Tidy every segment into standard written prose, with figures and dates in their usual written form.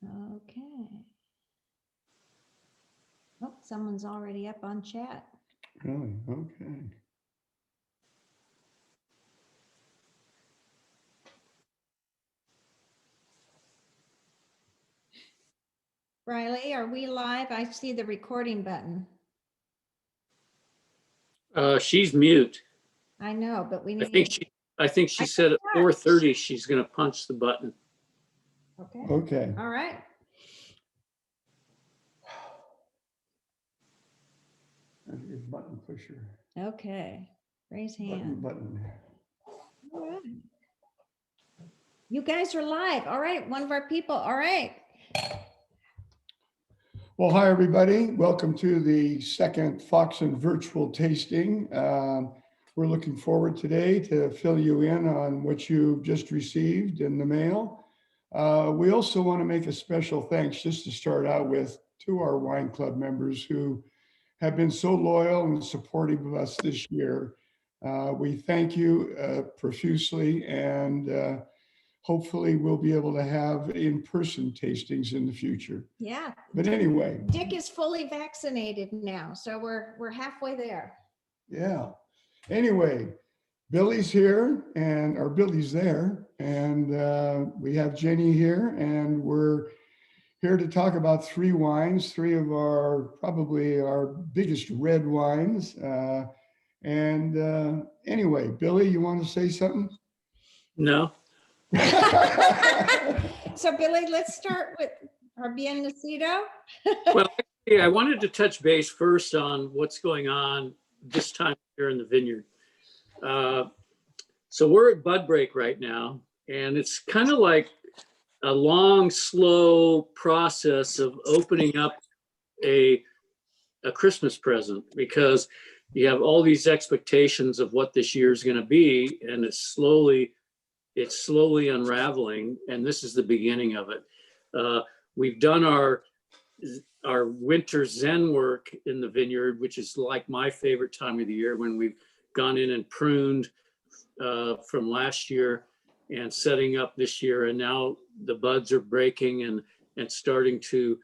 Okay. Oh, someone's already up on chat. Really? Okay. Riley, are we live? I see the recording button. She's mute. I know, but we need. I think she said at 4:30 she's going to punch the button. Okay. Okay. All right. Button pusher. Okay. Raise hand. Button. All right. You guys are live. All right. One of our people. All right. Well, hi, everybody. Welcome to the second Foxen virtual tasting. We're looking forward today to fill you in on what you've just received in the mail. We also want to make a special thanks, just to start out with, to our wine club members who have been so loyal and supportive of us this year. We thank you profusely, and hopefully we'll be able to have in-person tastings in the future. Yeah. But anyway. Dick is fully vaccinated now, so we're halfway there. Yeah. Anyway, Billy's here, or Billy's there, and we have Jenny here, and we're here to talk about three wines, three of probably our biggest red wines. Anyway, Billy, you want to say something? No. So Billy, let's start with our Bien Nacido. Well, actually, I wanted to touch base first on what's going on this time here in the vineyard. So we're at bud break right now, and it's kind of like a long, slow process of opening up a Christmas present, because you have all these expectations of what this year is going to be, and it's slowly unraveling, and this is the beginning of it. We've done our winter Zen work in the vineyard, which is like my favorite time of the year, when we've gone in and pruned from last year and setting up this year, and now the buds are breaking and starting to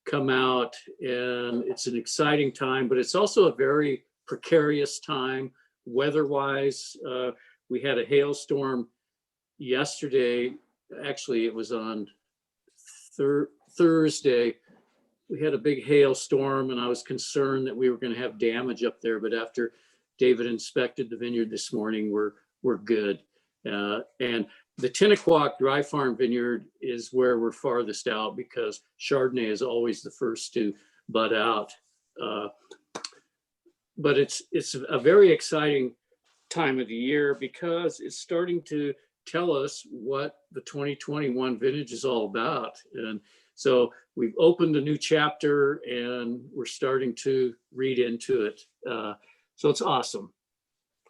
come out, and it's an exciting time, but it's also a very precarious time weather-wise. We had a hailstorm yesterday. Actually, it was on Thursday. We had a big hailstorm, and I was concerned that we were going to have damage up there, but after David inspected the vineyard this morning, we're good. And the Tinnaquac Dry Farm Vineyard is where we're farthest out, because Chardonnay is always the first to bud out. But it's a very exciting time of the year, because it's starting to tell us what the 2021 vintage is all about. And so we've opened a new chapter, and we're starting to read into it. So it's awesome.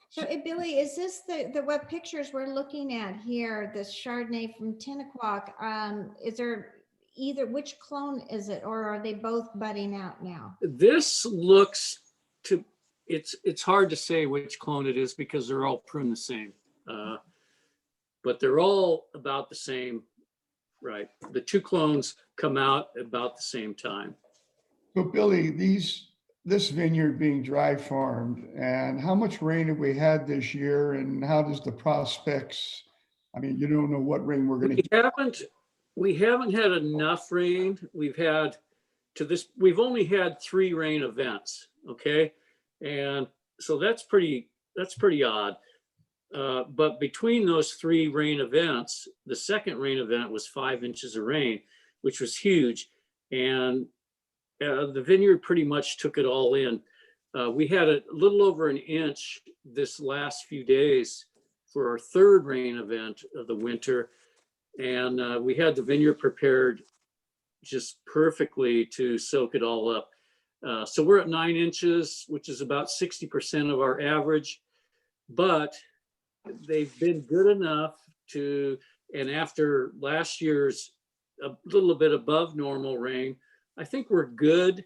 So Billy, is this the what pictures we're looking at here, this Chardonnay from Tinnaquac? Is there which clone is it, or are they both budding out now? This looks to, it's hard to say which clone it is, because they're all pruned the same. But they're all about the same, right? The two clones come out about the same time. So Billy, this vineyard being dry farmed, and how much rain have we had this year, and how does the prospects, I mean, you don't know what rain we're going to get. We haven't had enough rain. We've only had 3 rain events. Okay. And so that's pretty odd. But between those 3 rain events, the second rain event was 5 inches of rain, which was huge. And the vineyard pretty much took it all in. We had a little over 1 inch this last few days for our 3rd rain event of the winter. And we had the vineyard prepared just perfectly to soak it all up. So we're at 9 inches, which is about 60% of our average, but they've been good enough to, and after last year's a little bit above normal rain, I think we're good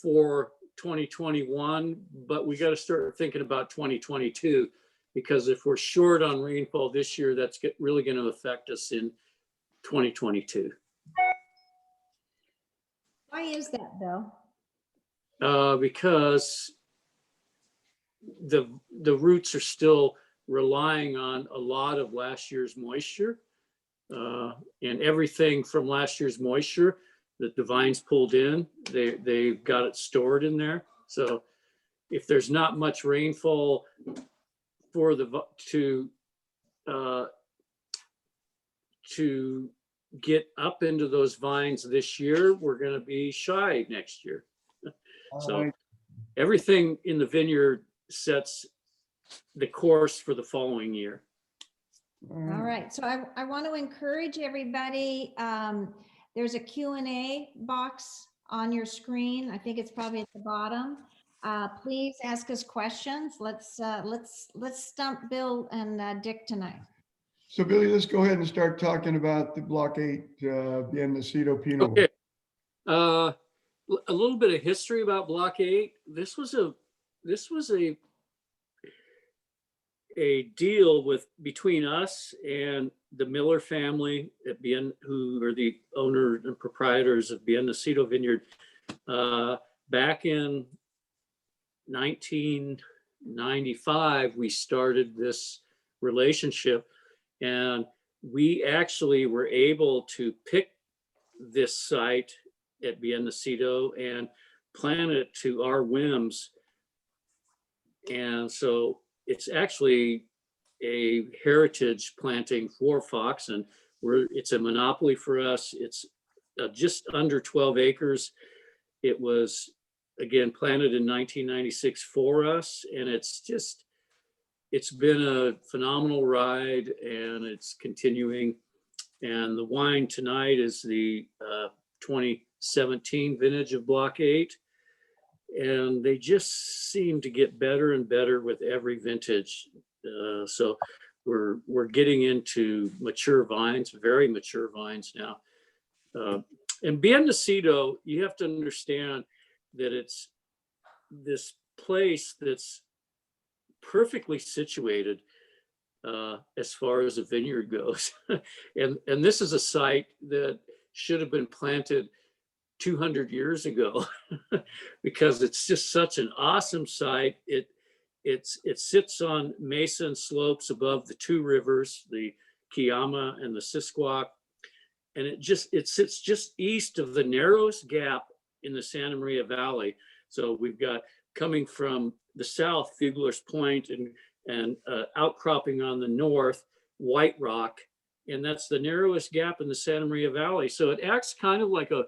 for 2021, but we got to start thinking about 2022, because if we're short on rainfall this year, that's really going to affect us in 2022. Why is that, Bill? Because the roots are still relying on a lot of last year's moisture. And everything from last year's moisture that the vines pulled in, they've got it stored in there. So if there's not much rainfall for to get up into those vines this year, we're going to be shy next year. So everything in the vineyard sets the course for the following year. All right, so I want to encourage everybody. There's a Q&A box on your screen. I think it's probably at the bottom. Please ask us questions. Let's stump Bill and Dick tonight. So Billy, let's go ahead and start talking about the Block 8 Bien Nacido Pinot. Okay. A little bit of history about Block 8. This was a deal between us and the Miller family at Bien, who are the owner and proprietors of Bien Nacido Vineyard. Back in 1995, we started this relationship, and we actually were able to pick this site at Bien Nacido and plant it to our whims. And so it's actually a heritage planting for Foxen. It's a monopoly for us. It's just under 12 acres. It was, again, planted in 1996 for us. And it's been a phenomenal ride, and it's continuing. And the wine tonight is the 2017 vintage of Block 8. And they just seem to get better and better with every vintage. So we're getting into mature vines, very mature vines now. And Bien Nacido, you have to understand that it's this place that's perfectly situated as far as a vineyard goes. and this is a site that should have been planted 200 years ago because it's just such an awesome site. It sits on mesa and slopes above the two rivers, the Kiama and the Sisquoc, and it sits just east of the narrowest gap in the Santa Maria Valley. So we've got, coming from the south, Fugler's Point, and outcropping on the north, White Rock, and that's the narrowest gap in the Santa Maria Valley. So it acts kind of like a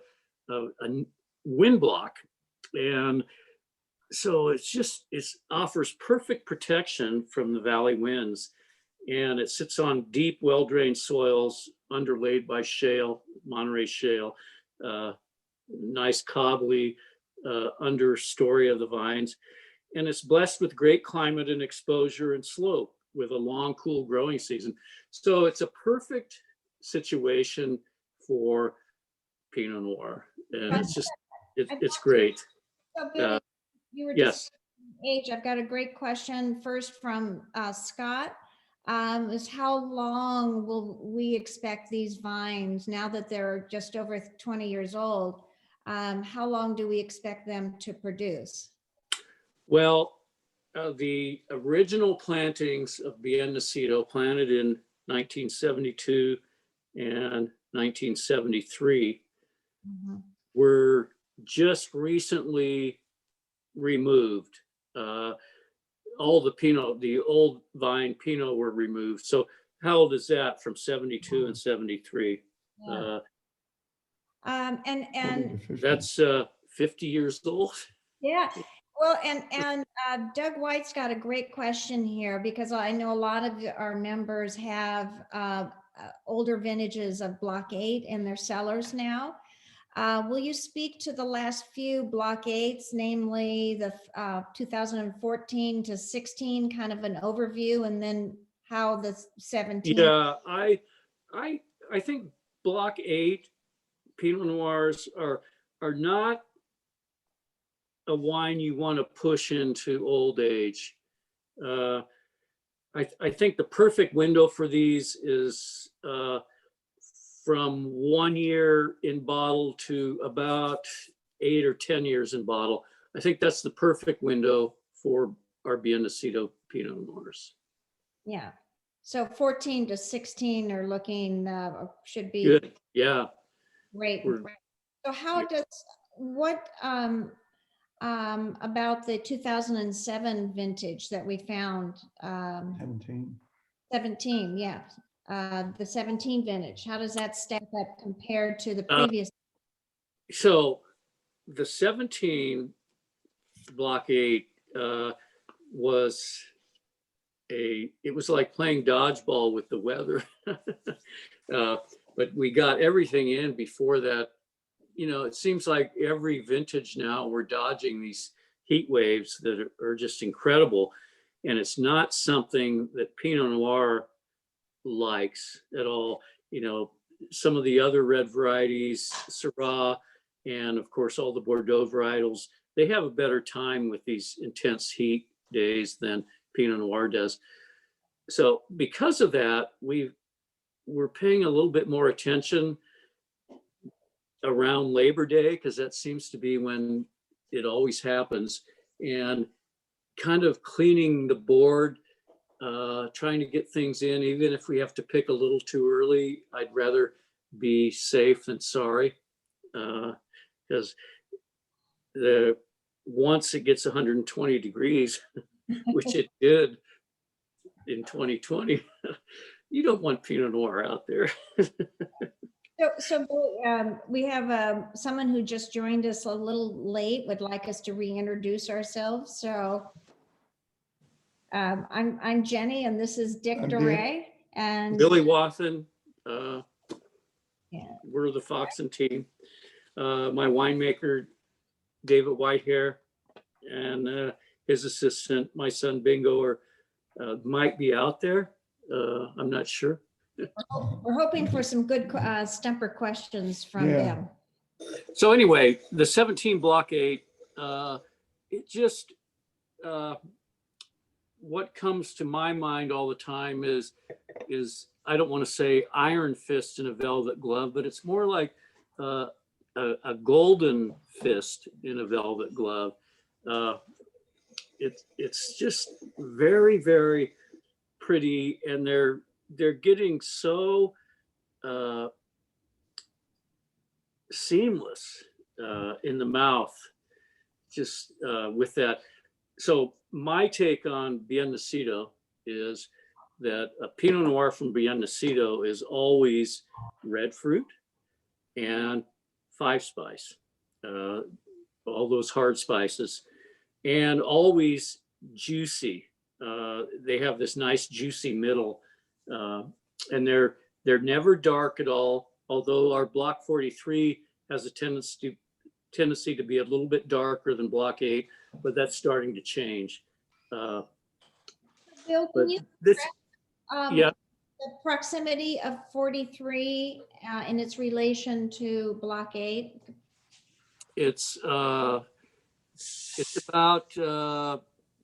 wind block, and so it offers perfect protection from the valley winds, and it sits on deep, well-drained soils underlaid by shale, Monterey shale, nice cobbly understory of the vines, and it's blessed with great climate and exposure and slope with a long, cool growing season. So it's a perfect situation for Pinot Noir, and it's great. So Billy, you were Yes. just age. I've got a great question first from Scott. Is how long will we expect these vines, now that they're just over 20 years old? How long do we expect them to produce? Well, the original plantings of Bien Nacido, planted in 1972 and 1973, were just recently removed. All the old vine Pinot were removed. So how old is that from 72 and 73? Yeah. And That's 50 years old. yeah. Well, and Doug White's got a great question here, because I know a lot of our members have older vintages of Block 8 in their cellars now. Will you speak to the last few Block 8s, namely the 2014 to 16, kind of an overview, and then how the 17? Yeah, I think Block 8 Pinot Noirs are not a wine you want to push into old age. I think the perfect window for these is from 1 year in bottle to about 8 or 10 years in bottle. I think that's the perfect window for our Biennacito Pinot Noirs. Yeah. So 14 to 16 are looking, should be Good. Yeah. great. We're- So how does, what, about the 2007 vintage that we found, 17. 17, yeah. The 17 vintage, how does that stack up compared to the Uh, previous? So the 17 block 8 was it was like playing dodgeball with the weather. But we got everything in before that. You know, it seems like every vintage now we're dodging these heat waves that are just incredible. And it's not something that Pinot Noir likes at all. You know, some of the other red varieties, Syrah, and of course all the Bordeaux varietals, they have a better time with these intense heat days than Pinot Noir does. So because of that, we're paying a little bit more attention around Labor Day, because that seems to be when it always happens, and kind of cleaning the board, trying to get things in, even if we have to pick a little too early. I'd rather be safe than sorry, because once it gets 120 degrees, which it did in 2020, you don't want Pinot Noir out there. So we have someone who just joined us a little late, would like us to reintroduce ourselves. So I'm Jenny, and this is Dick I'm Dick. Doré, and Billy Wathen, yeah. we're the Foxen team. My winemaker, David Whitehair, and his assistant, my son Bingo, might be out there. I'm not sure. We're hoping for some good stumper questions from Yeah. them. So anyway, the 17 block 8, it just, what comes to my mind all the time is I don't want to say iron fist in a velvet glove, but it's more like a golden fist in a velvet glove. It's just very, very pretty, and they're getting so seamless in the mouth, just with that. So my take on Biennacito is that a Pinot Noir from Biennacito is always red fruit and 5 spice, all those hard spices, and always juicy. They have this nice juicy middle, and they're never dark at all. Although our Block 43 has a tendency to be a little bit darker than Block 8, but that's starting to change. Bill, But can you this, yeah, the proximity of 43 in its relation to Block 8? it's about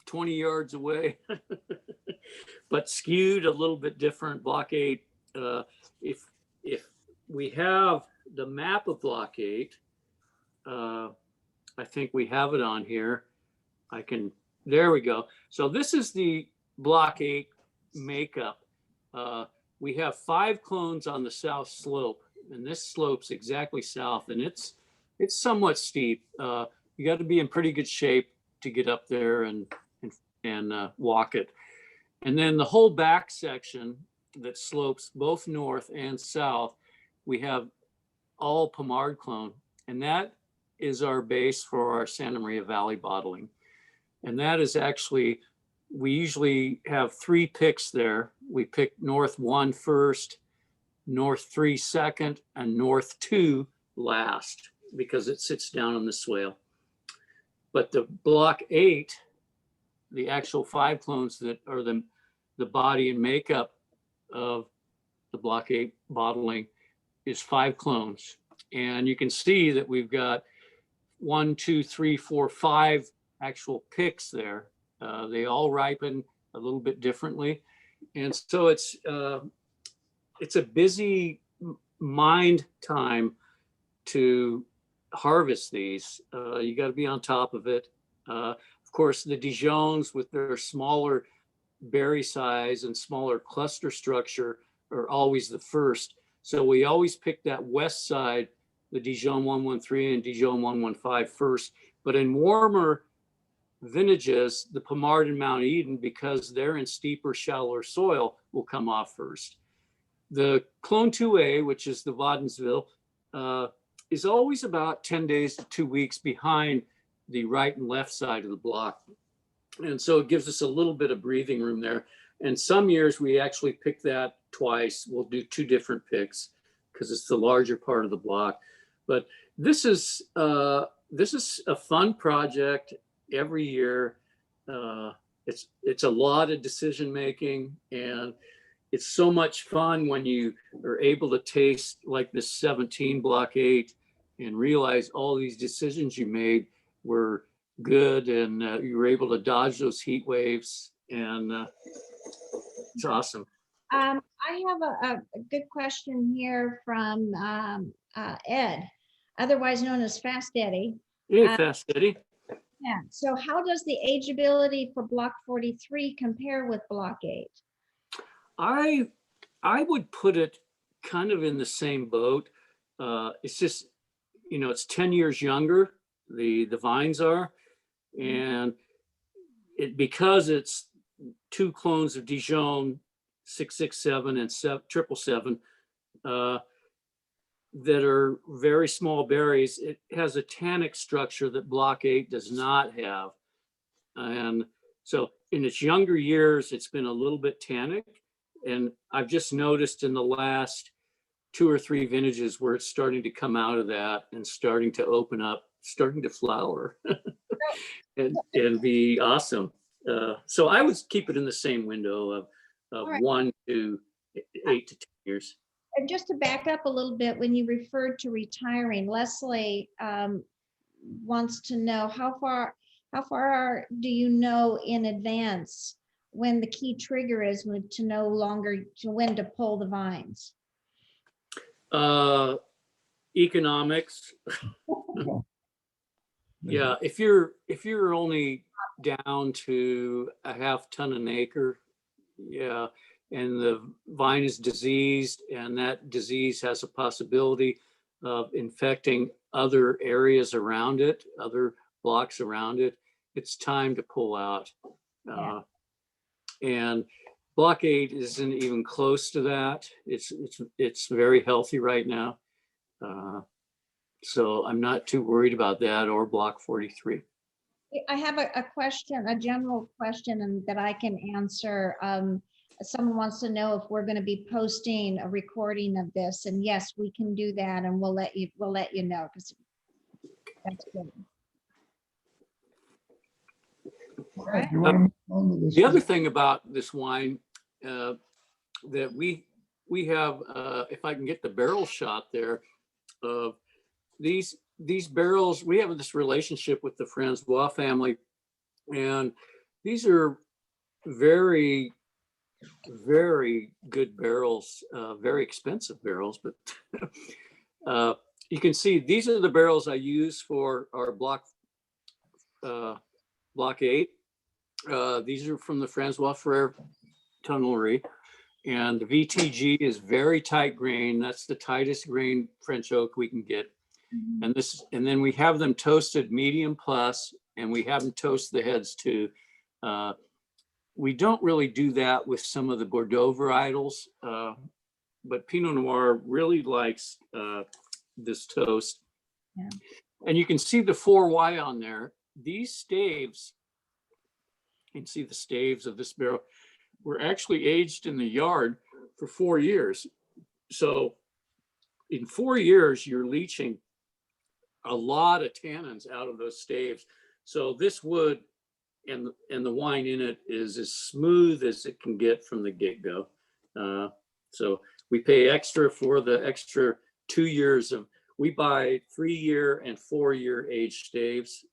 20 yards away, but skewed a little bit different. Block 8, if we have the map of Block 8, I think we have it on here. There we go. So this is the Block 8 makeup. We have 5 clones on the south slope, and this slope's exactly south, and it's somewhat steep. You got to be in pretty good shape to get up there and walk it. And then the whole back section that slopes both north and south, we have all Pomard clone, and that is our base for our Santa Maria Valley bottling. And that is actually, we usually have 3 picks there. We pick North 1 first, North 3 second, and North 2 last, because it sits down on the swale. But the Block 8, the actual 5 clones that are the body and makeup of the Block 8 bottling is 5 clones. And you can see that we've got 1, 2, 3, 4, 5 actual picks there. They all ripen a little bit differently. And so it's a busy mind time to harvest these. You got to be on top of it. Of course, the Dijons with their smaller berry size and smaller cluster structure are always the first. So we always pick that west side, the Dijon 113 and Dijon 115 first. But in warmer vintages, the Pommard and Mount Eden, because they're in steeper, shallower soil, will come off first. The Clone 2A, which is the Waddensville, is always about 10 days to 2 weeks behind the right and left side of the block. And so it gives us a little bit of breathing room there. And some years we actually pick that twice. We'll do 2 different picks because it's the larger part of the block. But this is a fun project every year. It's a lot of decision making, and it's so much fun when you are able to taste like this 17 block 8 and realize all these decisions you made were good, and you were able to dodge those heat waves, and it's awesome. I have a good question here from Ed, otherwise known as Fast Eddie. Hey, Fast Eddie. Yeah. So how does the ageability for block 43 compare with block 8? I would put it kind of in the same boat. It's just, it's 10 years younger, the vines are, and because it's 2 clones of Dijon 667 and 777 that are very small berries, it has a tannic structure that block 8 does not have. And so in its younger years, it's been a little bit tannic. And I've just noticed in the last 2 or 3 vintages where it's starting to come out of that and starting to open up, starting to flower and be awesome. So I would keep it in the same window of right. 1 to 8 to 10 years. And just to back up a little bit, when you referred to retiring, Leslie wants to know how far do you know in advance when the key trigger is when to pull the vines? Economics. Yeah, if you're only down to a half ton an acre, yeah, and the vine is diseased, and that disease has a possibility of infecting other areas around it, other blocks around it, it's time to pull out. And block 8 isn't even close to that. It's very healthy right now. So I'm not too worried about that or block 43. I have a question, a general question, and that I can answer. Someone wants to know if we're going to be posting a recording of this, and yes, we can do that, and we'll let you know, because that's good. Right. You want to move on to this? The other thing about this wine that we have, if I can get the barrel shot there, these barrels, we have this relationship with the Francois family, and these are very, very good barrels, very expensive barrels, but you can see these are the barrels I use for our block 8. These are from the Francois Frere Tunnelery, and the VTG is very tight grain. That's the tightest grain French oak we can get. And then we have them toasted medium plus, and we have them toast the heads too. We don't really do that with some of the Bordeaux varietals, but Pinot Noir really likes this toast. Yeah. And you can see the 4Y on there. These staves, you can see the staves of this barrel, were actually aged in the yard for 4 years. So in 4 years, you're leaching a lot of tannins out of those staves. So this wood and the wine in it is as smooth as it can get from the get-go. So we pay extra for the extra 2 years of, we buy 3-year and 4-year aged staves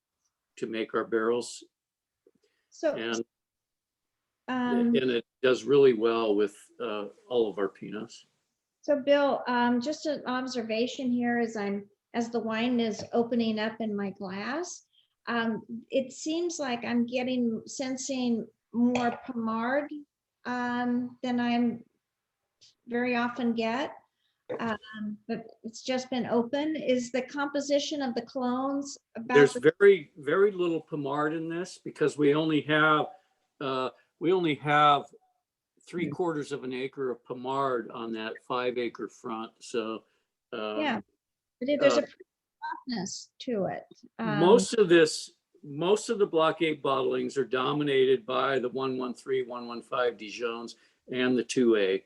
to make our barrels. So, and it does really well with all of our Pinots. So Bill, just an observation here as I'm as the wine is opening up in my glass, it seems like I'm sensing more Pomard than I'm very often get. But it's just been open. Is the composition of the clones about There's very, very little Pomard in this because we only have 3/4 of an acre of Pomard on that 5-acre front. So yeah, but there's a softness to it. most of the Block 8 bottlings are dominated by the 113, 115 Dijons and the 2A.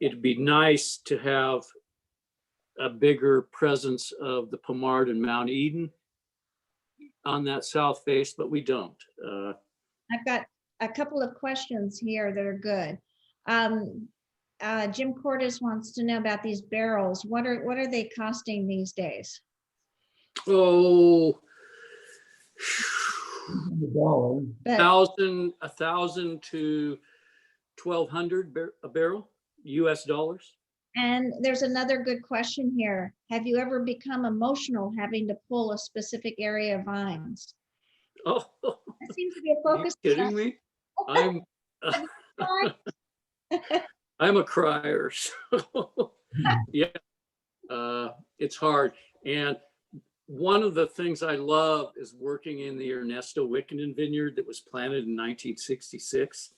It'd be nice to have a bigger presence of the Pomard and Mount Eden on that south face, but we don't. I've got a couple of questions here that are good. Jim Cordes wants to know about these barrels. What are they costing these days? Oh, $100. But 1,000 to 1,200 a barrel, US dollars. and there's another good question here. Have you ever become emotional having to pull a specific area of vines? Oh, That seems to be a are you focus. kidding me? I'm I'm a crier. So yeah, it's hard. And one of the things I love is working in the Ernesto Wickenden vineyard that was planted in 1966.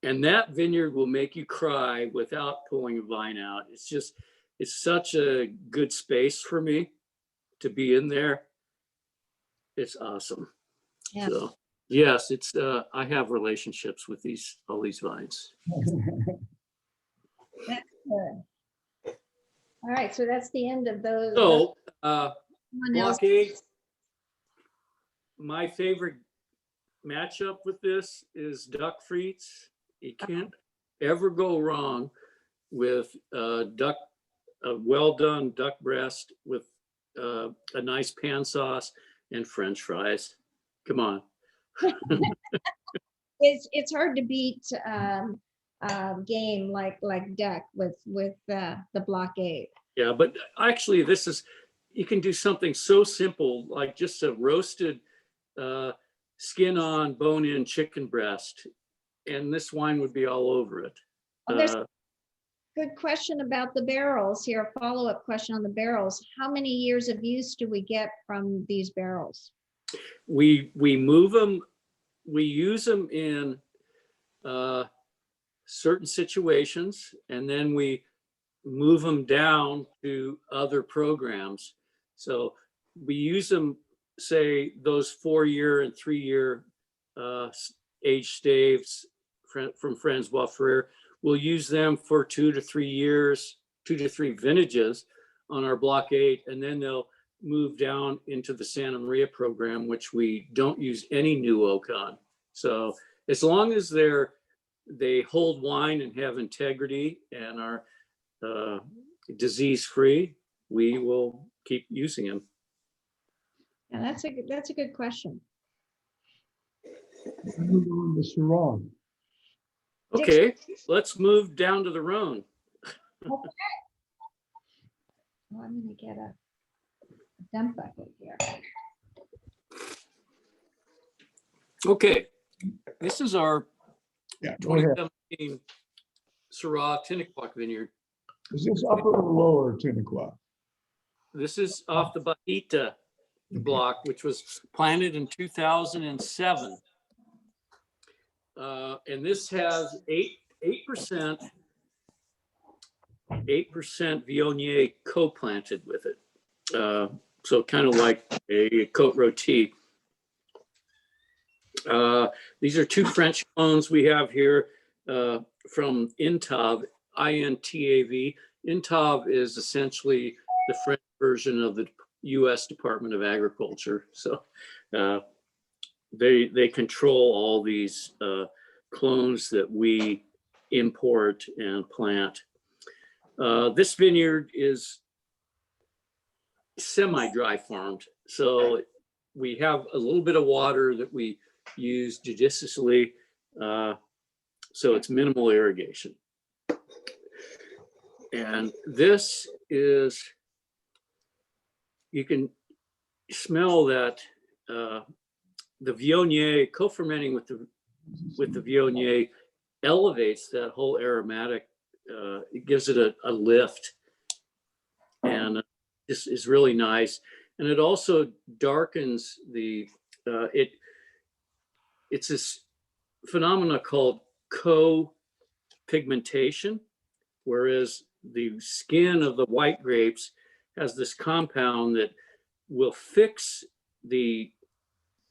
And that vineyard will make you cry without pulling a vine out. It's such a good space for me to be in there. It's awesome. Yeah. So yes, I have relationships with all these vines. That's good. All right, so that's the end of those. So Someone else- Block 8, my favorite matchup with this is duck frites. You can't ever go wrong with a well done duck breast with a nice pan sauce and French fries. Come on. It's hard to beat game like duck with the Block 8. Yeah, but actually you can do something so simple like just a roasted skin on bone in chicken breast, and this wine would be all over it. Oh, there's a good question about the barrels here. A follow-up question on the barrels. How many years of use do we get from these barrels? We move them, we use them in certain situations, and then we move them down to other programs. So we use them, say, those 4-year and 3-year age staves from Francois Frere. We'll use them for 2 to 3 years, 2 to 3 vintages on our Block 8, and then they'll move down into the Santa Maria program, which we don't use any new oak on. So as long as they hold wine and have integrity and are disease-free, we will keep using them. Yeah, that's a good question. Move on to Syrah. Okay, let's move down to the Rhone. Well, I'm gonna get a dump bucket here. Okay, this is our Yeah, go ahead. 2017 Syrah Tinnaquac vineyard. Is this upper or lower Tinnaquah? This is off the Bahita block, which was planted in 2007. And this has 8% Viognier co-planted with it. So kind of like a Côte Rôtie. These are 2 French clones we have here from Intav, INTAV. Intav is essentially the French version of the U.S. Department of Agriculture. So they control all these clones that we import and plant. This vineyard is semi-dry farmed. So we have a little bit of water that we use judiciously. So it's minimal irrigation. And this is you can smell that the Viognier co-fermenting with the Viognier elevates that whole aromatic. It gives it a lift, and this is really nice. And it also darkens the it's this phenomena called co-pigmentation, whereas the skin of the white grapes has this compound that will fix the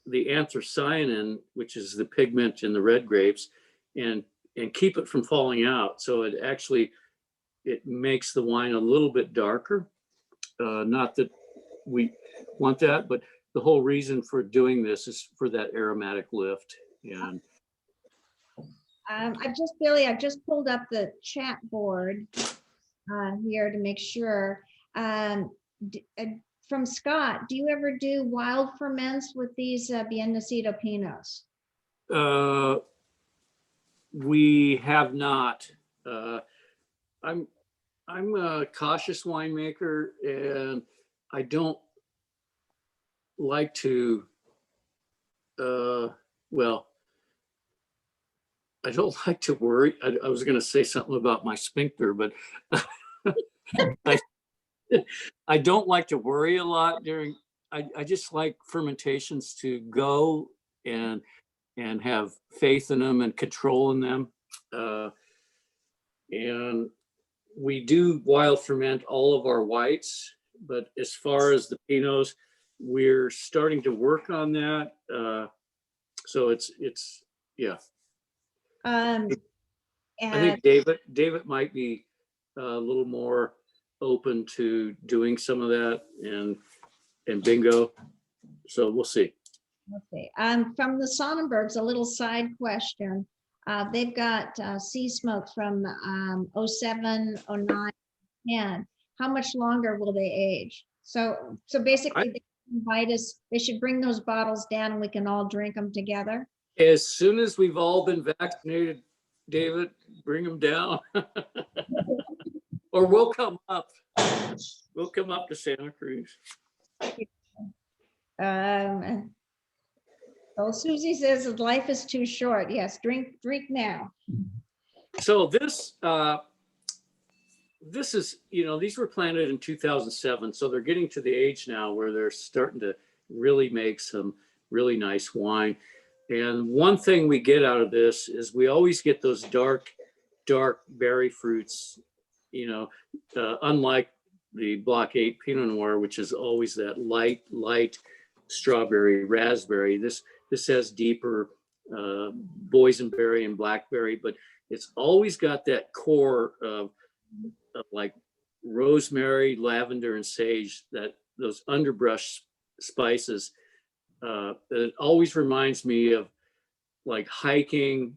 anthocyanin, which is the pigment in the red grapes, and keep it from falling out. So it actually, it makes the wine a little bit darker. Not that we want that, but the whole reason for doing this is for that aromatic lift. And Billy, I've just pulled up the chat board here to make sure. From Scott, do you ever do wild ferments with these Bien Nacido Pinots? we have not. I'm a cautious winemaker, and I don't like to. Well, I don't like to worry. I was going to say something about my sphincter, but I don't like to worry a lot during. I just like fermentations to go and have faith in them and control in them. And we do wild ferment all of our whites, but as far as the Pinots, we're starting to work on that. So it's yeah. And I think David might be a little more open to doing some of that, and bingo. So we'll see. let's see. From the Sonnenbergs, a little side question. They've got sea smoke from 07, 09, 10. How much longer will they age? So basically, they invite us. They should bring those bottles down, and we can all drink them together. As soon as we've all been vaccinated, David, bring them down. Or we'll come up. We'll come up to Santa Cruz. Oh, Susie says that life is too short. Yes, drink now. So this is, these were planted in 2007. So they're getting to the age now where they're starting to really make some really nice wine. And one thing we get out of this is we always get those dark berry fruits, unlike the Block 8 Pinot Noir, which is always that light strawberry, raspberry. This has deeper boysenberry and blackberry, but it's always got that core of like rosemary, lavender, and sage, those underbrush spices. It always reminds me of like hiking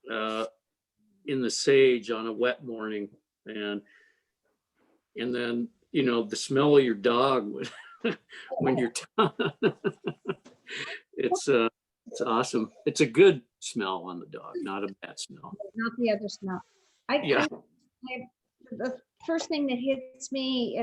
in the sage on a wet morning, and then the smell of your dog when you're done. It's awesome. It's a good smell on the dog, not a bad smell. Not the other smell. The first thing that hits me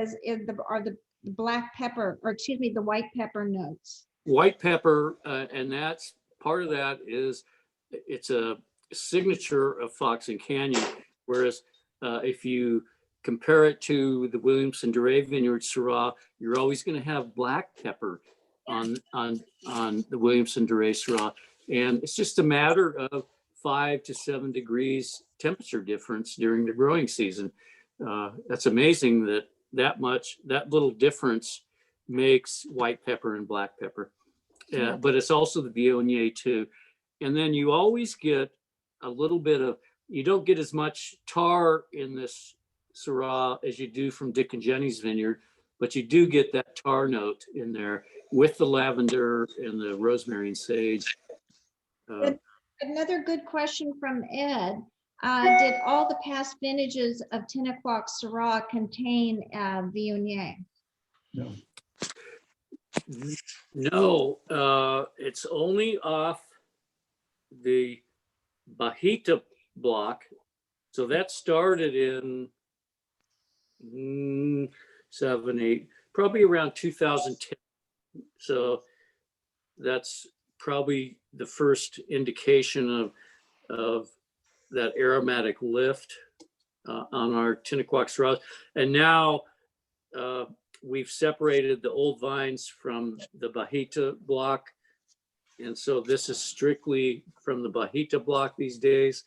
are the black pepper, or excuse me, the white pepper notes. White pepper, and that's part of that is it's a signature of Foxen Canyon. Whereas if you compare it to the Williamson Doré Vineyard Syrah, you're always going to have black pepper on the Williamson Doré Syrah, and it's just a matter of 5 to 7 degrees temperature difference during the growing season. That's amazing that little difference makes white pepper and black pepper. But it's also the Viognier too. And then you always get a little bit of, you don't get as much tar in this Syrah as you do from Dick and Jenny's vineyard, but you do get that tar note in there with the lavender and the rosemary and sage. Another good question from Ed. Did all the past vintages of Tinaquock Syrah contain Viognier? No. No, it's only off the Bajita block. So that started in probably around 2010. So that's probably the first indication of that aromatic lift on our Tinnaquaque Syrahs. And now we've separated the old vines from the Bajita block. And so this is strictly from the Bajita block these days,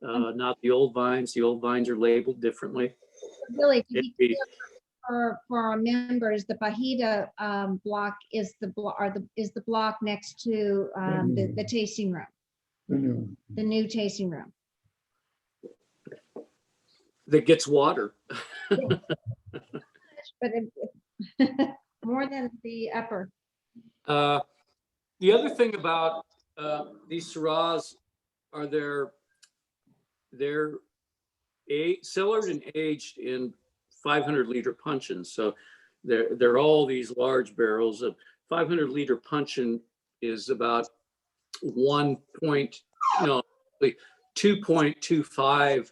not the old vines. The old vines are labeled differently. Billy, to be It- clear for our members, the Bajita block is the block next to the tasting room, The new. the new tasting room. that gets water. But more than the upper. The other thing about these Syrahs are they're cellared and aged in 500-liter puncheons. So they're all these large barrels. Of 500-liter puncheon is about 2.25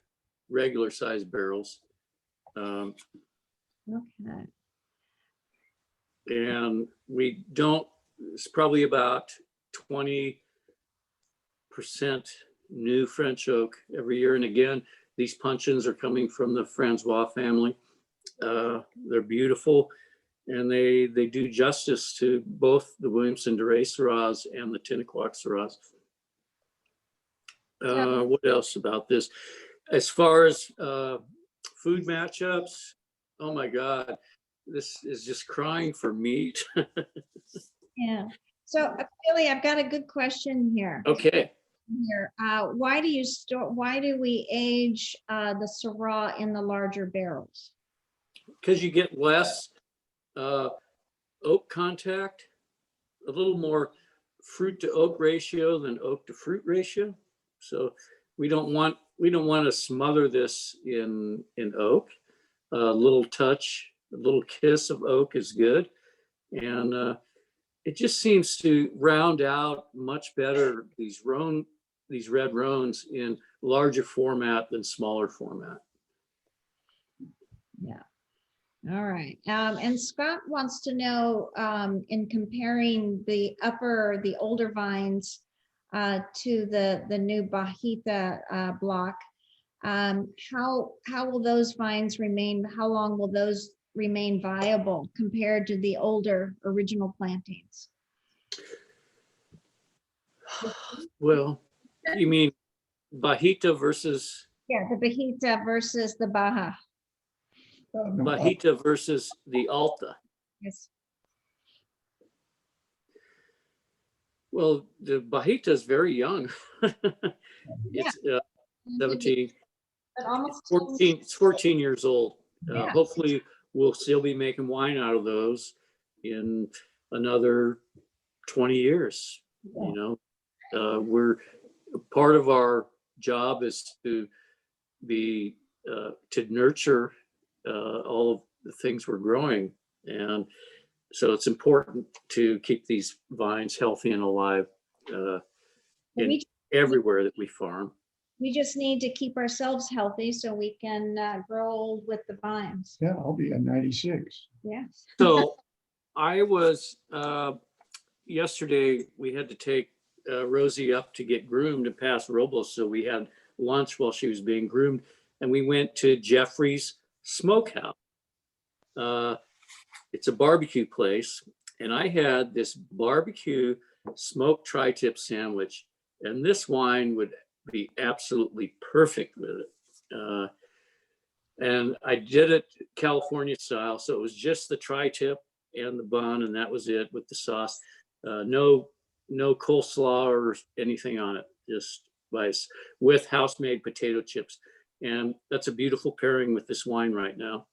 regular sized barrels. Okay. And we don't, it's probably about 20% new French oak every year. And again, these puncheons are coming from the Francois family. They're beautiful, and they do justice to both the Williamson Doré Syrahs and the Tinnaquaque Syrahs. What else about this? As far as food matchups, oh my God, this is just crying for meat. Yeah. So Billy, I've got a good question here. Okay. Why do we age the Syrah in the larger barrels? Because you get less oak contact, a little more fruit to oak ratio than oak to fruit ratio. So we don't want to smother this in oak. A little touch, a little kiss of oak is good, and it just seems to round out much better these red Rhones in larger format than smaller format. Yeah. All right. And Scott wants to know, in comparing the older vines to the new Bajita block, how will those vines remain? How long will those remain viable compared to the older original plantings? Well, you mean Bajita versus Yeah, the Bajita versus the Baja. Bajita versus the Alta? Yes. Well, the Bajita is very young. It's 17, But almost 14, it's 14 years old. Yeah. Hopefully we'll still be making wine out of those in another 20 years. Yeah. You know, we're part of our job is to be to nurture all of the things we're growing, and so it's important to keep these vines healthy and alive everywhere that we farm. We just need to keep ourselves healthy so we can grow with the vines. Yeah, I'll be at 96. Yes. So I was yesterday we had to take Rosie up to get groomed and pass Robles, so we had lunch while she was being groomed, and we went to Jeffrey's Smokehouse. It's a barbecue place, and I had this barbecue smoked tri-tip sandwich, and this wine would be absolutely perfect with it. And I did it California style, so it was just the tri-tip and the bun, and that was it with the sauce. No coleslaw or anything on it, just with house-made potato chips. And that's a beautiful pairing with this wine right now.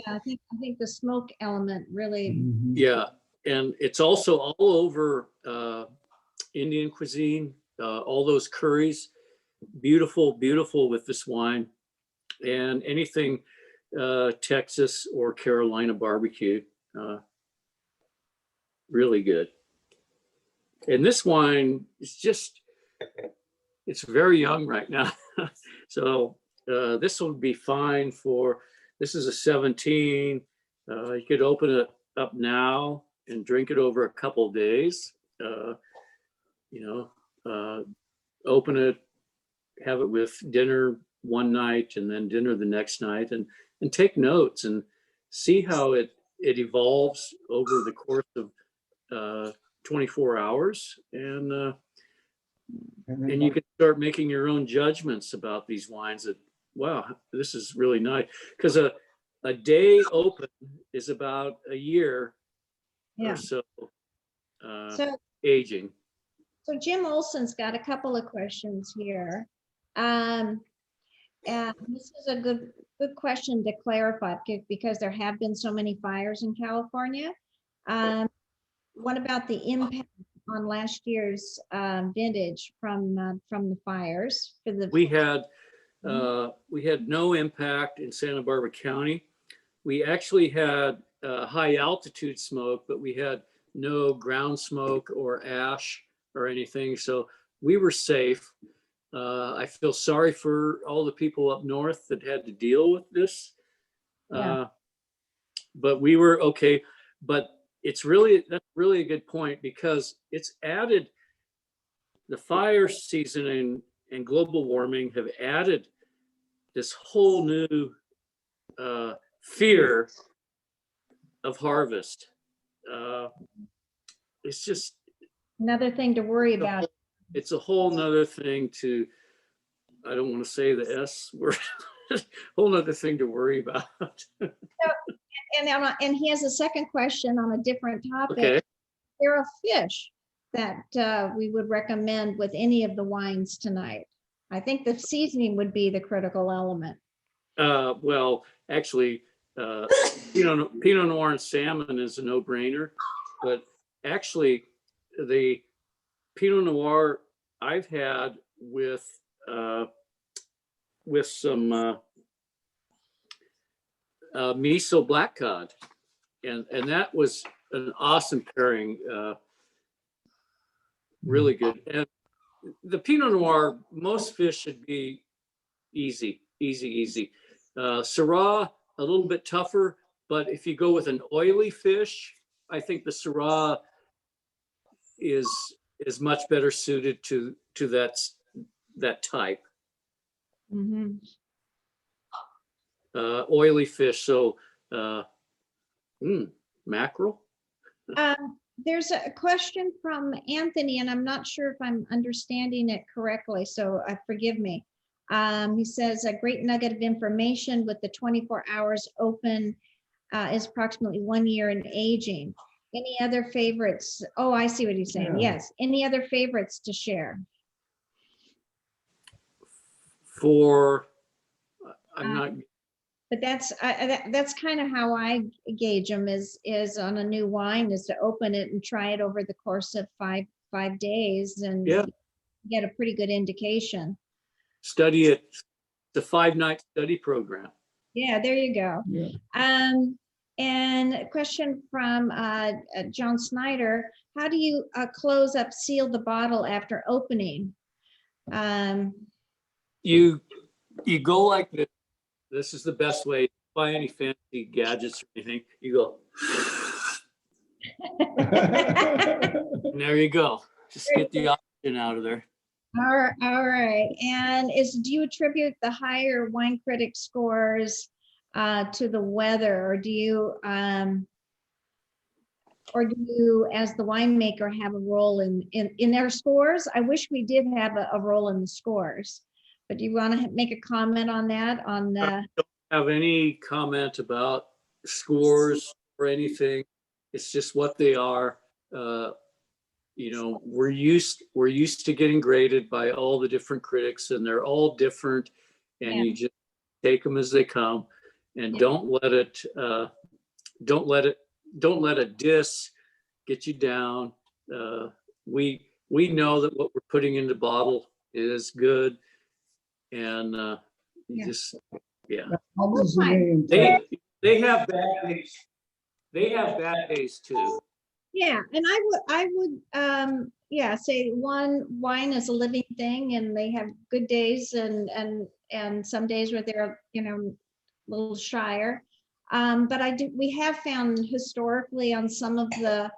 Yeah, I think the smoke element really. Mhm. Yeah, and it's also all over Indian cuisine, all those curries. Beautiful, beautiful with this wine. And anything Texas or Carolina barbecue, really good. And this wine is just, it's very young right now. So this will be fine for, this is a 17. You could open it up now and drink it over a couple of days. Open it, have it with dinner one night and then dinner the next night, and take notes and see how it evolves over the course of 24 hours. And you can start making your own judgments about these wines that, wow, this is really nice. Because a day open is about a year Yeah. or so So, aging. so Jim Olson's got a couple of questions here. And this is a good question to clarify because there have been so many fires in California. What about the impact on last year's vintage from the fires? For the We had no impact in Santa Barbara County. We actually had high altitude smoke, but we had no ground smoke or ash or anything. So we were safe. I feel sorry for all the people up north that had to deal with this. Yeah. But we were okay. But that's really a good point, because it's added, the fire season and global warming have added this whole new fear of harvest. It's just another thing to worry about. It's a whole nother thing to, I don't want to say the S word, whole nother thing to worry about. And he has a second question on a different topic. Okay. Is there a fish that we would recommend with any of the wines tonight? I think the seasoning would be the critical element. Well, actually, Pinot Noir and salmon is a no-brainer, but actually, the Pinot Noir I've had with some miso black cod, and that was an awesome pairing. Really good. And the Pinot Noir, most fish should be easy. Syrah, a little bit tougher, but if you go with an oily fish, I think the Syrah is much better suited to that type. Mm-hmm. Oily fish, so mackerel. There's a question from Anthony, and I'm not sure if I'm understanding it correctly, so forgive me. He says a great nugget of information with the 24 hours open is approximately 1 year in aging. Any other favorites? Oh, I see what he's saying. Yeah. Yes. Any other favorites to share? I'm not. But that's kind of how I gauge them is on a new wine, is to open it and try it over the course of five days and get a pretty good indication. Study it, the 5-night study program. Yeah, there you go. Yeah. And a question from John Snyder: how do you close up, seal the bottle after opening? You go like this. This is the best way. Buy any fancy gadgets or anything. You go. And there you go. Just get the oxygen out of there. All right. And do you attribute the higher wine critic scores to the weather, or do you, as the winemaker, have a role in their scores? I wish we did have a role in the scores, but do you want to make a comment on that? I don't have any comment about scores or anything. It's just what they are. We're used to getting graded by all the different critics, and they're all different, and you just take them as they come, and don't let a diss get you down. We know that what we're putting in the bottle is good, and How does the name they have bad days. They have bad days too. Yeah, and I would say wine is a living thing, and they have good days and some days where they're a little shyer. But we have found historically on some of the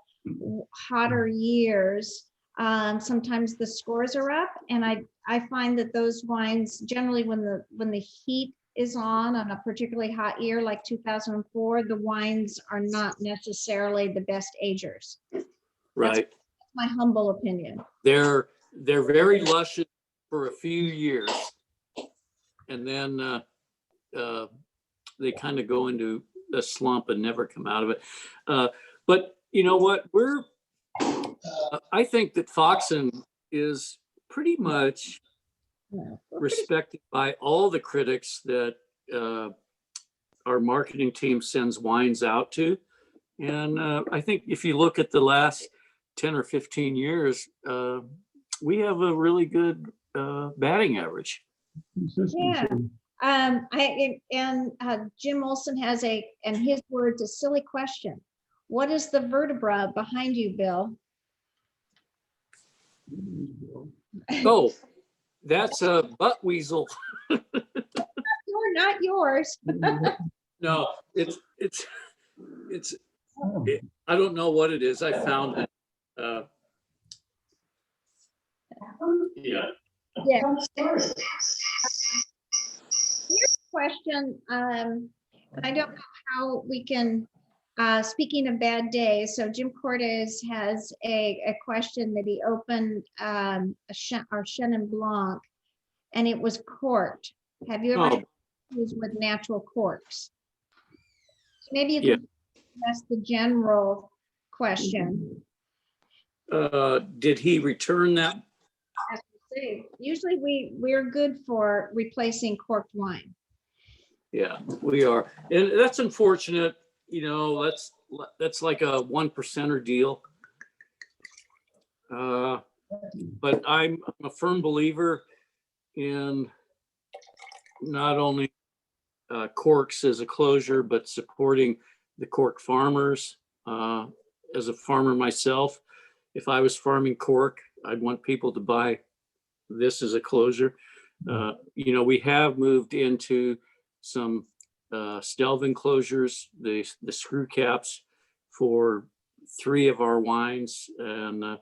hotter years, sometimes the scores are up, and I find that those wines generally when the heat is on a particularly hot year like 2004, the wines are not necessarily the best agers. Right. That's my humble opinion. They're very luscious for a few years, and then they kind of go into a slump and never come out of it. But you know what? I think that Foxen is pretty much respected by all the critics that our marketing team sends wines out to. And I think if you look at the last 10 or 15 years, we have a really good batting average. Yeah. Jim Olson has in his words, a silly question. What is the vertebra behind you, Bill? Oh, that's a butt weasel. Not yours. No, it's I don't know what it is. I found it. Yeah. Yeah. Here's a question. I don't know how we can, speaking of bad days, so Jim Cordes has a question that he opened our Chenin Blanc, and it was corked. Have you ever used with natural corks? Maybe you can ask the general question. Did he return that? Usually we're good for replacing corked wine. Yeah, we are. And that's unfortunate. You know, that's like a 1%er deal. But I'm a firm believer in not only corks as a closure, but supporting the cork farmers. As a farmer myself, if I was farming cork, I'd want people to buy this as a closure. You know, we have moved into some Stelvin closures, the screw caps for 3 of our wines, and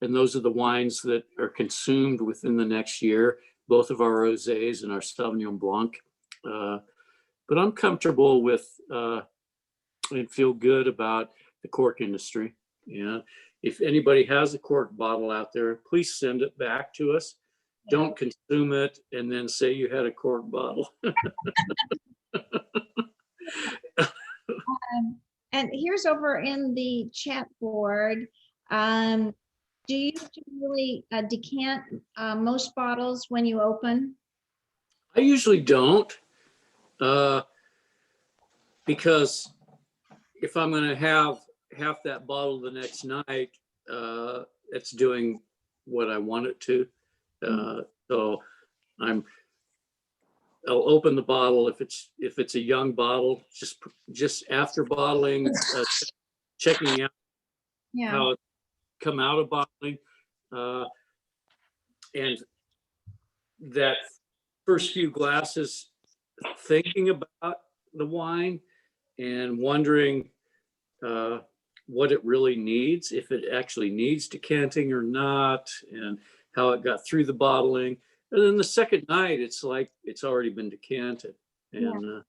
those are the wines that are consumed within the next year, both of our rosés and our Sauvignon Blanc. But I'm comfortable with and feel good about the cork industry. Yeah. If anybody has a cork bottle out there, please send it back to us. Don't consume it and then say you had a cork bottle. And here's over in the chat board. Do you really decant most bottles when you open? I usually don't, because if I'm going to have half that bottle the next night, it's doing what I want it to. So I'll open the bottle if it's a young bottle, just after bottling, checking out how it come out of bottling, and that first few glasses, thinking about the wine and wondering what it really needs, if it actually needs decanting or not, and how it got through the bottling. And then the second night, it's like it's already been decanted. And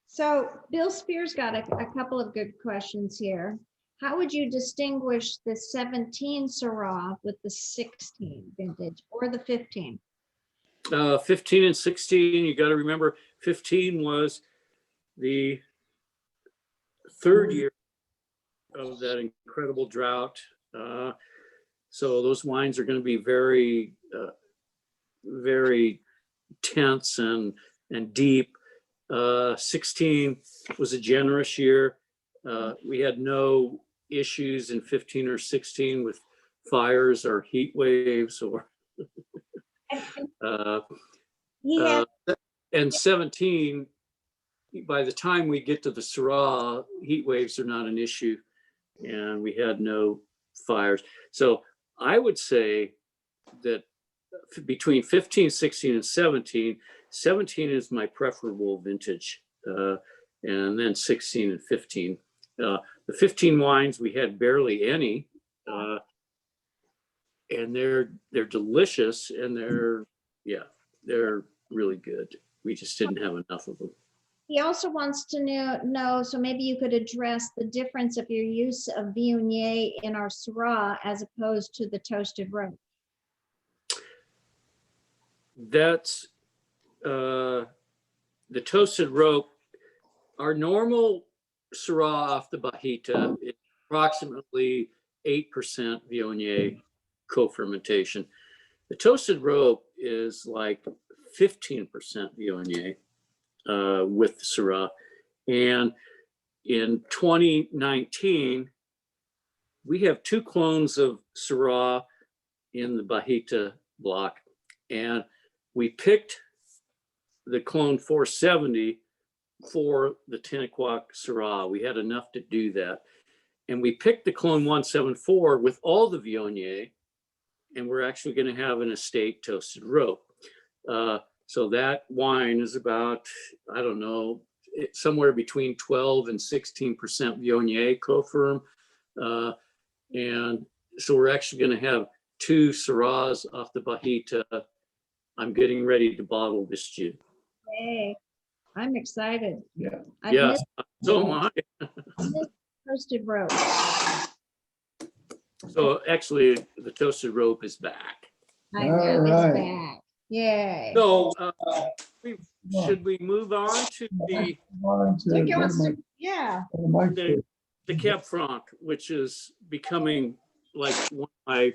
so Bill Spears got a couple of good questions here. How would you distinguish the 17 Syrah with the 16 vintage or the 15? 15 and 16, you got to remember 15 was the 3rd year of that incredible drought. So those wines are going to be very, very tense and deep. 16 was a generous year. We had no issues in 15 or 16 with fires or heat waves or and 17, by the time we get to the Syrah, heat waves are not an issue, and we had no fires. So I would say that between 15, 16, and 17, 17 is my preferable vintage. and then 16 and 15. The 15 wines, we had barely any, and they're delicious, and they're really good. We just didn't have enough of them. He also wants to know, so maybe you could address the difference of your use of Viognier in our Syrah as opposed to the toasted rope. That's the toasted rope. Our normal Syrah off the Bajita is approximately 8% Viognier co-fermentation. The toasted rope is like 15% Viognier with the Syrah. And in 2019, we have 2 clones of Syrah in the Bajita block. And we picked the clone 470 for the Tinaquac Syrah. We had enough to do that. And we picked the clone 174 with all the Viognier, and we're actually going to have an estate toasted rope. So that wine is about, I don't know, somewhere between 12 and 16% Viognier co-firm. And so we're actually going to have 2 Syrahs off the Bajita. I'm getting ready to bottle this June. Hey, I'm excited. Yeah. I've Yes, missed so am I. toasted rope. So actually, the toasted rope is back. I know, All it's right. back. Yay. So should we move on to Yeah. the Cab Franc, which is becoming like one of my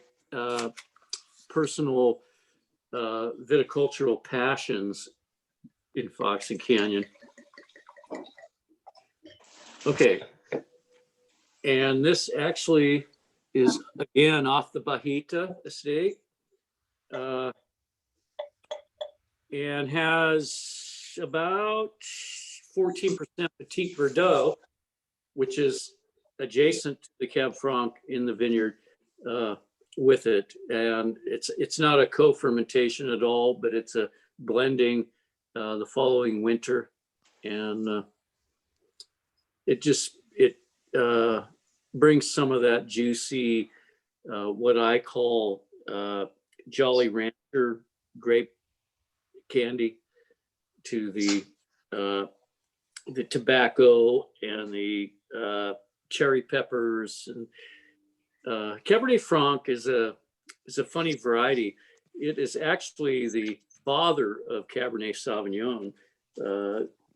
personal viticultural passions in Foxen Canyon. Okay. And this actually is again off the Bajita estate. And has about 14% Petit Verdot, which is adjacent to the Cab Franc in the vineyard with it. And it's not a co-fermentation at all, but it's a blending the following winter. And it brings some of that juicy, what I call Jolly Rancher grape candy to the tobacco and the cherry peppers. And Cabernet Franc is a funny variety. It is actually the father of Cabernet Sauvignon,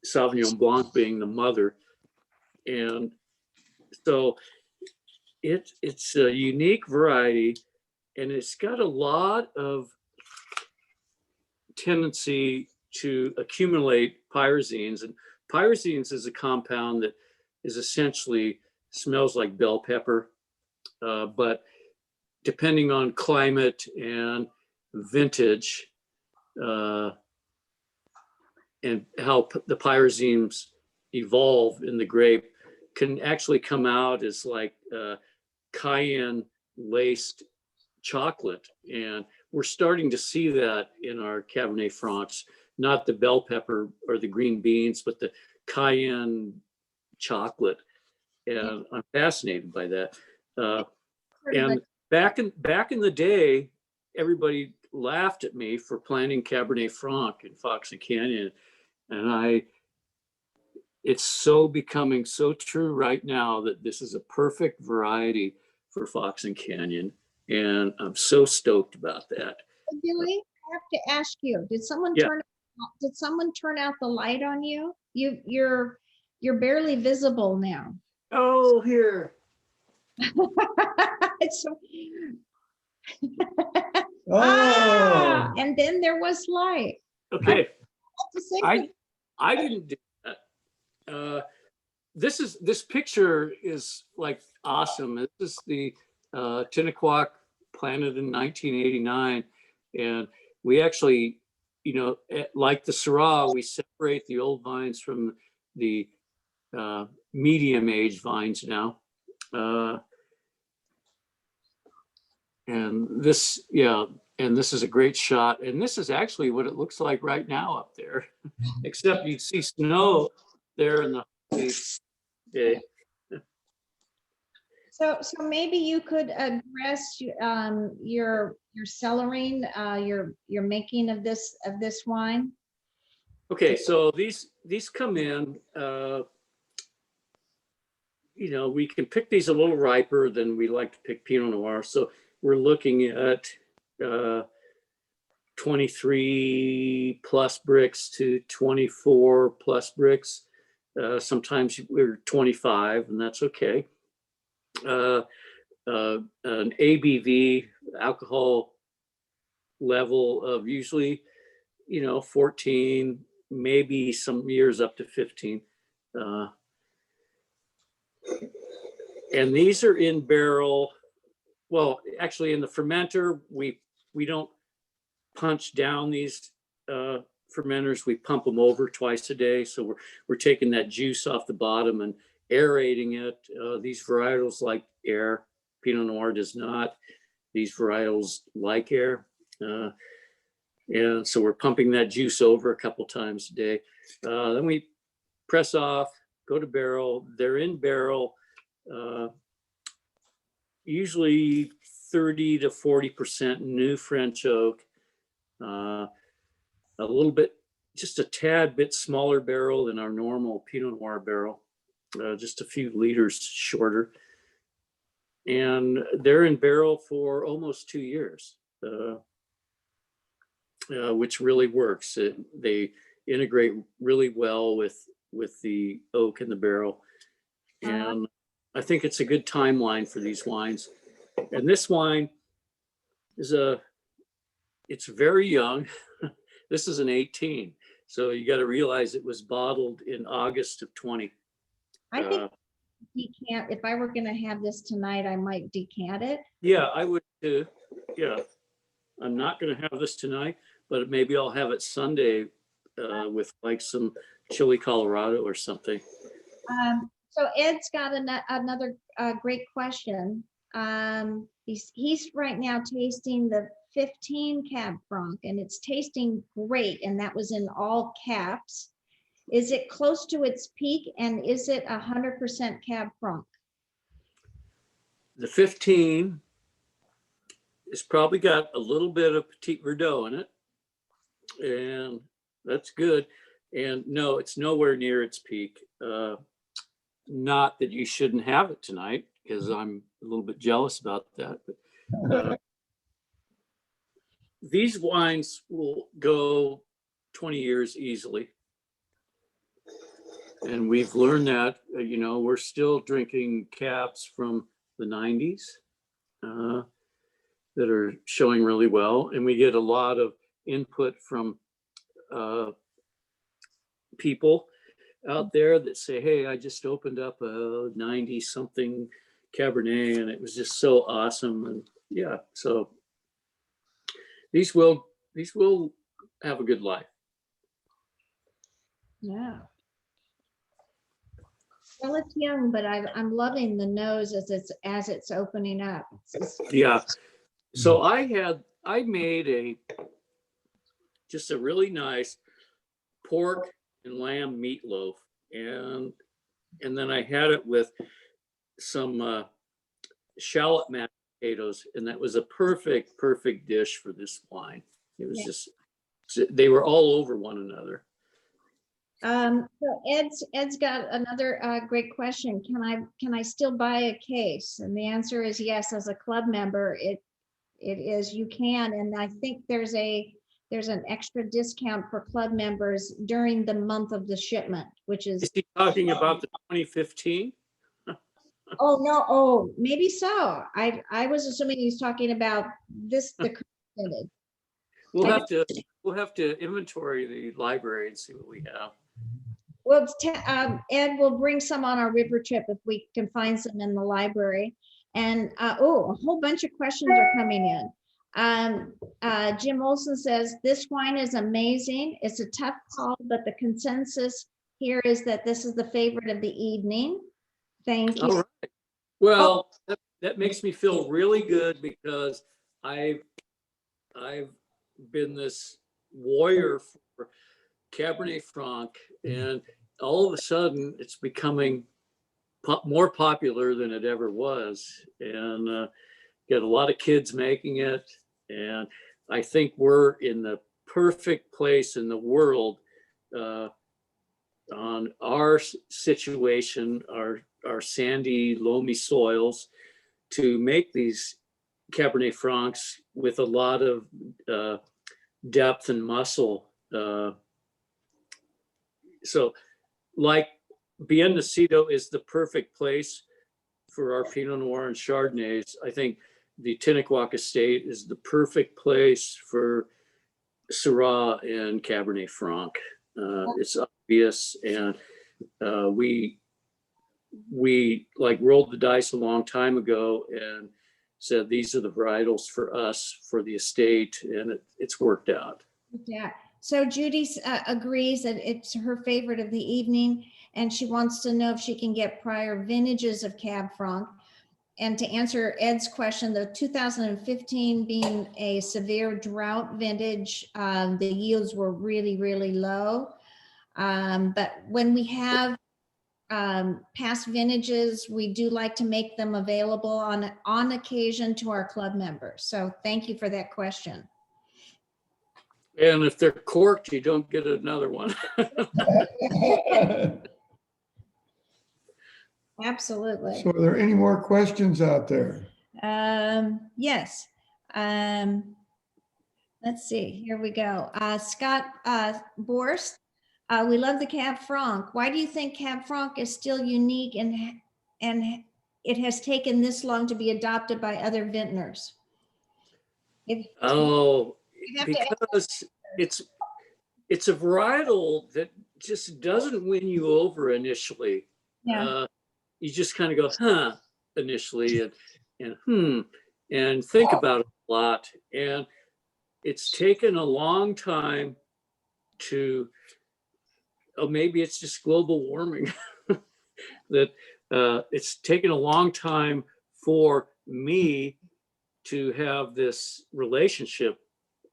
Sauvignon Blanc being the mother. And so it's a unique variety, and it's got a lot of tendency to accumulate pyrazines. And pyrazines is a compound that is essentially smells like bell pepper, but depending on climate and vintage and how the pyrazines evolve in the grape, can actually come out as like cayenne laced chocolate. And we're starting to see that in our Cabernet Francs, not the bell pepper or the green beans, but the cayenne chocolate. And I'm fascinated by that. And back in the day, everybody laughed at me for planting Cabernet Franc in Foxen Canyon. And it's so becoming so true right now that this is a perfect variety for Foxen Canyon. And I'm so stoked about that. Billy, I have to ask you, did someone turn out the light on you? You're barely visible now. Oh, here. And then there was light. Okay. I didn't do that. This picture is like awesome. This is the Tinaquac planted in 1989. And we actually, like the Syrah, we separate the old vines from the medium age vines now. And this is a great shot. And this is actually what it looks like right now up there, except you'd see snow there in the Okay. So maybe you could address your cellaring, your making of this wine. Okay, so these come in, you know, we can pick these a little riper than we like to pick Pinot Noir. So we're looking at 23 plus bricks to 24 plus bricks. Sometimes we're 25, and that's okay. An ABV, alcohol level of usually, you know, 14, maybe some years up to 15. And these are in barrel. Well, actually in the fermenter, we don't punch down these fermenters. We pump them over twice a day. So we're taking that juice off the bottom and aerating it. These varietals like air. Pinot Noir does not. These varietals like air. And so we're pumping that juice over a couple times a day. Then we press off, go to barrel. They're in barrel, usually 30 to 40% new French oak. A little bit, just a tad bit smaller barrel than our normal Pinot Noir barrel, just a few liters shorter. And they're in barrel for almost 2 years, which really works. They integrate really well with the oak in the barrel. And I think it's a good timeline for these wines. And this wine is it's very young. This is an 18. So you got to realize it was bottled in August of 20. I think decant. If I were going to have this tonight, I might decant it. Yeah, I would too. Yeah. I'm not going to have this tonight, but maybe I'll have it Sunday with like some chili Colorado or something. So Ed's got another great question. He's right now tasting the 15 Cab Franc, and it's tasting great, and that was in all caps. Is it close to its peak, and is it 100% Cab Franc? The 15 it's probably got a little bit of Petit Verdot in it, and that's good. And no, it's nowhere near its peak. Not that you shouldn't have it tonight, because I'm a little bit jealous about that. But these wines will go 20 years easily. And we've learned that, you know, we're still drinking caps from the 90s. That are showing really well. And we get a lot of input from people out there that say, hey, I just opened up a 90 something Cabernet and it was just so awesome. And yeah, so these will have a good life. Yeah. Well, it's young, but I'm loving the nose as it's opening up. Yeah. So I made just a really nice pork and lamb meatloaf, and then I had it with some shallot mashed potatoes, and that was a perfect dish for this wine. It was just, they were all over one another. So Ed's got another great question. Can I still buy a case? And the answer is yes. As a club member, it is, you can, and I think there's an extra discount for club members during the month of the shipment, which is. Is he talking about the 2015? Oh no! Oh, maybe so. I was assuming he's talking about this, the current vintage. We'll have to inventory the library and see what we have. Well, Ed will bring some on our river trip if we can find some in the library. And a whole bunch of questions are coming in. Jim Olson says, this wine is amazing. It's a tough call, but the consensus here is that this is the favorite of the evening. Thank you. All right. Well, that makes me feel really good, because I've been this warrior for Cabernet Franc, and all of a sudden it's becoming more popular than it ever was. And get a lot of kids making it. And I think we're in the perfect place in the world on our situation, our sandy, loamy soils, to make these Cabernet Francs with a lot of depth and muscle. So like Bien Nacido is the perfect place for our Pinot Noir and Chardonnays. I think the Tinnaquaque Estate is the perfect place for Syrah and Cabernet Franc. It's obvious, and we like rolled the dice a long time ago and said these are the varietals for us for the estate, and it's worked out. Yeah. So Judy agrees that it's her favorite of the evening, and she wants to know if she can get prior vintages of Cab Franc. And to answer Ed's question, the 2015 being a severe drought vintage, the yields were really, really low. But when we have past vintages, we do like to make them available on occasion to our club members. So thank you for that question. And if they're corked, you don't get another one. Absolutely. So are there any more questions out there? Yes. Let's see, here we go. Scott Borst, we love the Cab Franc. Why do you think Cab Franc is still unique and it has taken this long to be adopted by other vintners? Oh, because it's a varietal that just doesn't win you over initially. Yeah. You just kind of go, huh, initially, and think about it a lot. And it's taken a long time to, maybe it's just global warming, that it's taken a long time for me to have this relationship.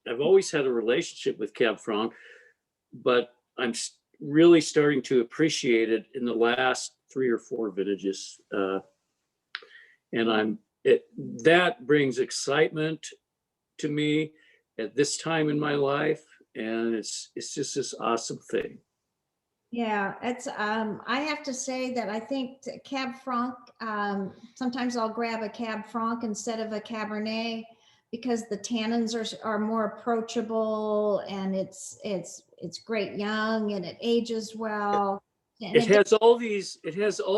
I've always had a relationship with Cab Franc, but I'm really starting to appreciate it in the last 3 or 4 vintages. And that brings excitement to me at this time in my life. And it's just this awesome thing. Yeah, it's I have to say that I think Cab Franc, sometimes I'll grab a Cab Franc instead of a Cabernet because the tannins are more approachable, and it's great young, and it ages well. And It has all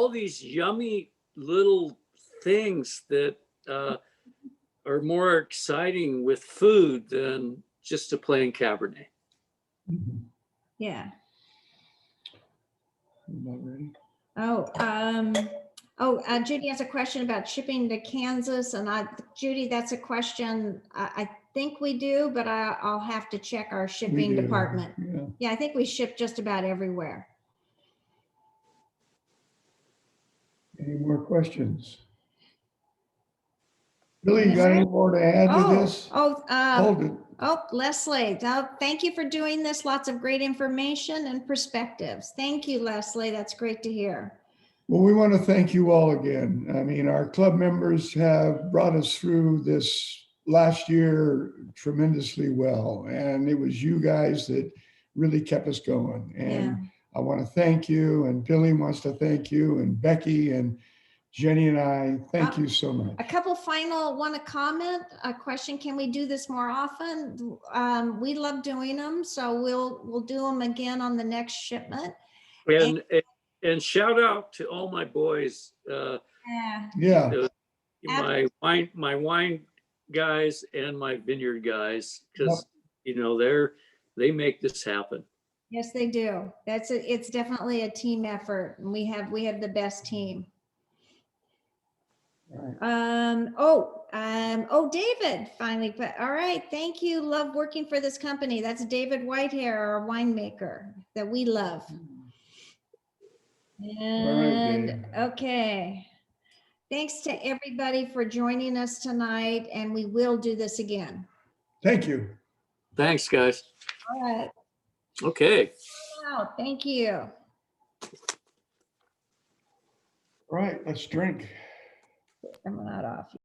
these yummy little things that are more exciting with food than just a plain Cabernet. yeah. About ready? Judy has a question about shipping to Kansas, and Judy, that's a question I think we do, but I'll have to check our shipping department. Yeah, I think we ship just about everywhere. Any more questions? Billy, you got any more to add to this? Hold it. Leslie, thank you for doing this. Lots of great information and perspectives. Thank you, Leslie. That's great to hear. Well, we want to thank you all again. I mean, our club members have brought us through this last year tremendously well. And it was you guys that really kept us going. And I want to thank you. And Billy wants to thank you. And Becky and Jenny and I, thank you so much. A couple final, want to comment, a question, can we do this more often? We love doing them, so we'll do them again on the next shipment. And shout out to all my boys. My wine guys and my vineyard guys, because they make this happen. Yes, they do. It's definitely a team effort, and we have the best team. David finally put, all right, thank you. Love working for this company. That's David Whitehair, our winemaker that we love. And okay. Thanks to everybody for joining us tonight, and we will do this again. Thank you. Thanks, guys. All right. Okay. Wow, thank you. Right, let's drink. I'm not off.